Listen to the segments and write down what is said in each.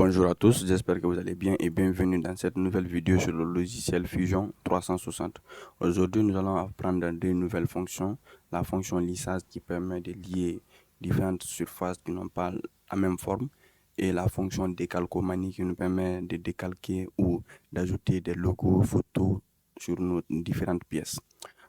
Bonjour à tous, j'espère que vous allez bien et bienvenue dans cette nouvelle vidéo sur le logiciel Fusion 360. Aujourd'hui, nous allons apprendre deux nouvelles fonctions. La fonction lissage qui permet de lier différentes surfaces qui n'ont pas la même forme et la fonction décalcomanie qui nous permet de décalquer ou d'ajouter des logos, photos sur nos différentes pièces.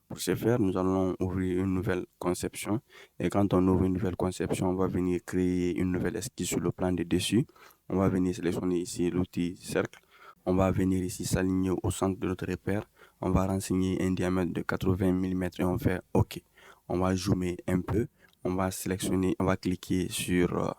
Pour ce faire, nous allons ouvrir une nouvelle conception. Et quand on ouvre une nouvelle conception, on va venir créer une nouvelle esquisse sur le plan de dessus. On va venir sélectionner ici l'outil cercle. On va venir ici s'aligner au centre de notre repère. On va renseigner un diamètre de 80 mm et on fait OK. On va zoomer un peu. On va sélectionner, on va cliquer sur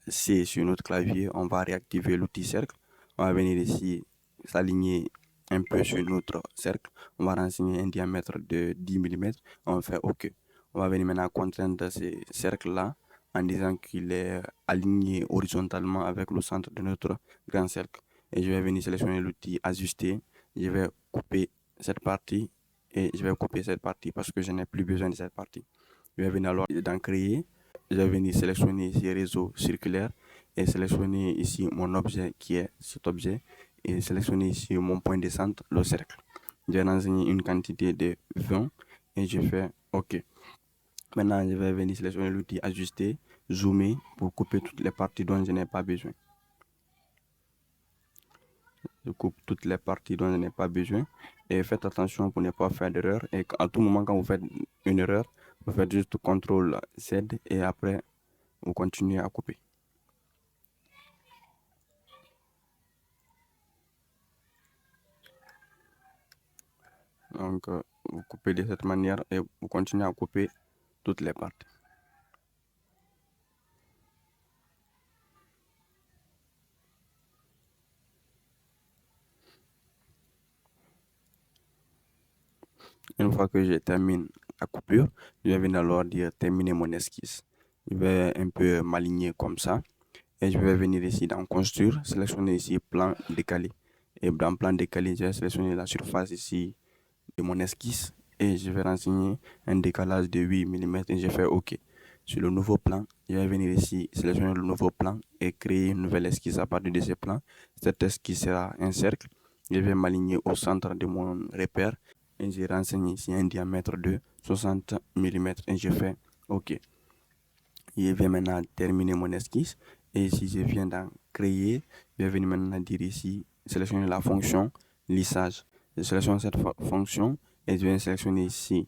C sur notre clavier. On va réactiver l'outil cercle. On va venir ici s'aligner un peu sur notre cercle. On va renseigner un diamètre de 10 mm. On fait OK. On va venir maintenant contraindre ce cercle-là en disant qu'il est aligné horizontalement avec le centre de notre grand cercle. Et je vais venir sélectionner l'outil ajuster. Je vais couper cette partie et je vais couper cette partie parce que je n'ai plus besoin de cette partie. Je vais venir alors dans créer. Je vais venir sélectionner ici réseau circulaire et sélectionner ici mon objet qui est cet objet et sélectionner ici mon point de centre, le cercle. Je vais renseigner une quantité de 20 et je fais OK. Maintenant, je vais venir sélectionner l'outil ajuster, zoomer pour couper toutes les parties dont je n'ai pas besoin. Je coupe toutes les parties dont je n'ai pas besoin et faites attention pour ne pas faire d'erreur. Et à tout moment, quand vous faites une erreur, vous faites juste CTRL Z et après, vous continuez à couper. Donc, vous coupez de cette manière et vous continuez à couper toutes les parties. Une fois que je termine la coupure, je vais venir alors dire terminer mon esquisse. Je vais un peu m'aligner comme ça et je vais venir ici dans construire, sélectionner ici plan décalé. Et dans plan décalé, je vais sélectionner la surface ici de mon esquisse et je vais renseigner un décalage de 8 mm et je fais OK. Sur le nouveau plan, je vais venir ici sélectionner le nouveau plan et créer une nouvelle esquisse à partir de ce plan. Cette esquisse sera un cercle. Je vais m'aligner au centre de mon repère et je renseigne ici un diamètre de 60 mm et je fais OK. Je vais maintenant terminer mon esquisse et si je viens d'en créer, je vais venir maintenant dire ici, sélectionner la fonction lissage. Je sélectionne cette fonction et je vais sélectionner ici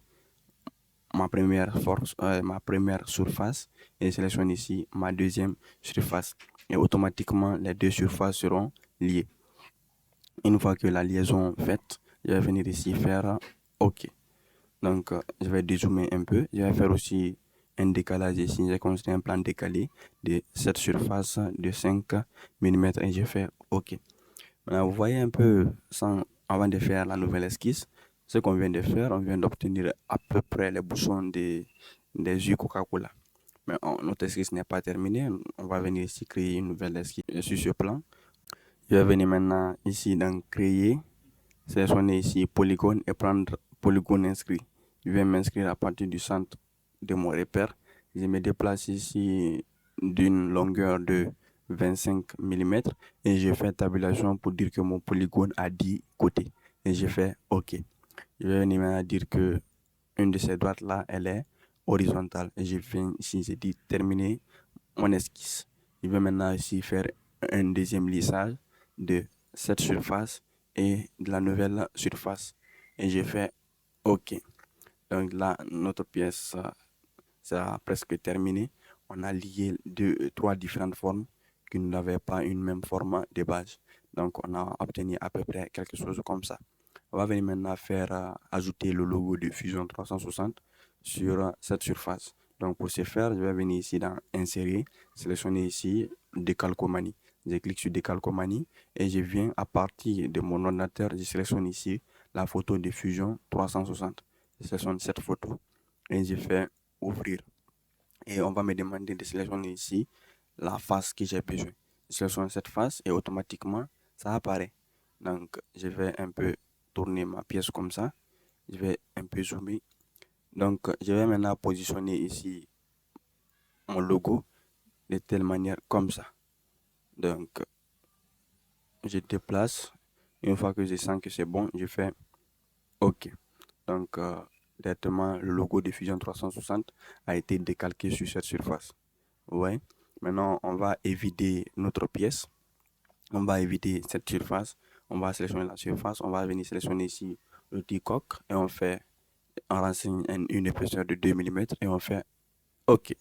ma première surface et sélectionne ici ma deuxième surface et automatiquement les deux surfaces seront liées. Une fois que la liaison est faite, je vais venir ici faire OK. Donc, je vais dézoomer un peu. Je vais faire aussi un décalage ici. J'ai construit un plan décalé de cette surface de 5 mm et je fais OK. Maintenant, vous voyez un peu, avant de faire la nouvelle esquisse, ce qu'on vient de faire, on vient d'obtenir à peu près les bouchons des yeux Coca-Cola. Mais notre esquisse n'est pas terminée. On va venir ici créer une nouvelle esquisse sur ce plan. Je vais venir maintenant ici dans créer, sélectionner ici polygone et prendre polygone inscrit. Je vais m'inscrire à partir du centre de mon repère. Je me déplace ici d'une longueur de 25 mm et je fais tabulation pour dire que mon polygone a 10 côtés. Et je fais OK. Je vais venir maintenant dire que une de ces droites là, elle est horizontale. Et je viens ici, j'ai dit terminer mon esquisse. Je vais maintenant ici faire un deuxième lissage de cette surface et de la nouvelle surface. Et je fais OK. Donc là, notre pièce sera presque terminée. On a lié trois différentes formes qui n'avaient pas une même forme de base. Donc on a obtenu à peu près quelque chose comme ça. On va venir maintenant faire ajouter le logo de Fusion 360 sur cette surface. Donc pour ce faire, je vais venir ici dans Insérer, sélectionner ici Décalcomanie. Je clique sur Décalcomanie et je viens à partir de mon ordinateur, je sélectionne ici la photo de Fusion 360. Je sélectionne cette photo et je fais Ouvrir. Et on va me demander de sélectionner ici la face que j'ai besoin. Je sélectionne cette face et automatiquement ça apparaît. Donc je vais un peu tourner ma pièce comme ça. Je vais un peu zoomer. Donc je vais maintenant positionner ici mon logo de telle manière comme ça. Donc je déplace. Une fois que je sens que c'est bon, je fais OK. Donc, directement, le logo de Fusion 360 a été décalqué sur cette surface. Ouais. Maintenant, on va éviter notre pièce. On va éviter cette surface. On va sélectionner la surface. On va venir sélectionner ici le coq et on renseigne une épaisseur de 2 mm et on fait OK.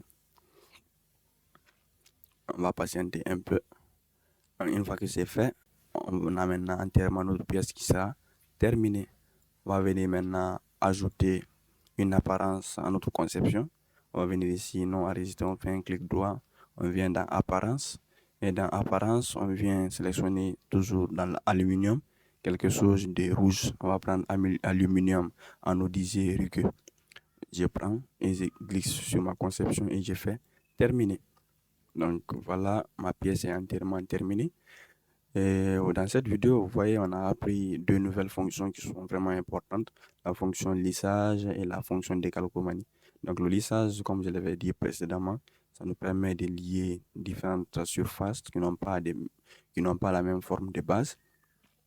On va patienter un peu. Une fois que c'est fait, on a maintenant entièrement notre pièce qui sera terminée. On va venir maintenant ajouter une apparence à notre conception. On va venir ici, non à résister, on fait un clic droit, on vient dans apparence. Et dans apparence, on vient sélectionner toujours dans l'aluminium quelque chose de rouge. On va prendre aluminium anodisé rugueux. Je prends et je glisse sur ma conception et je fais terminer. Donc voilà, ma pièce est entièrement terminée. Et dans cette vidéo, vous voyez, on a appris deux nouvelles fonctions qui sont vraiment importantes, la fonction lissage et la fonction décalcomanie. Donc le lissage, comme je l'avais dit précédemment, ça nous permet de lier différentes surfaces qui n'ont pas la même forme de base.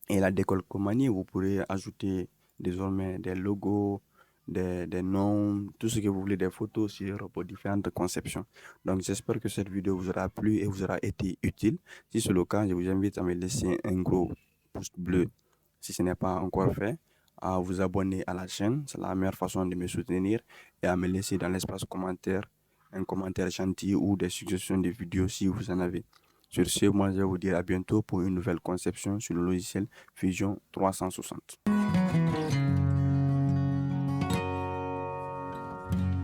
Et la décalcomanie, vous pourrez ajouter désormais des logos, des noms, tout ce que vous voulez, des photos sur vos différentes conceptions. Donc j'espère que cette vidéo vous aura plu et vous aura été utile. Si c'est le cas, je vous invite à me laisser un gros pouce bleu si ce n'est pas encore fait, à vous abonner à la chaîne, c'est la meilleure façon de me soutenir, et à me laisser dans l'espace commentaire un commentaire gentil ou des suggestions de vidéos si vous en avez. Sur ce, moi je vais vous dire à bientôt pour une nouvelle conception sur le logiciel Fusion 360.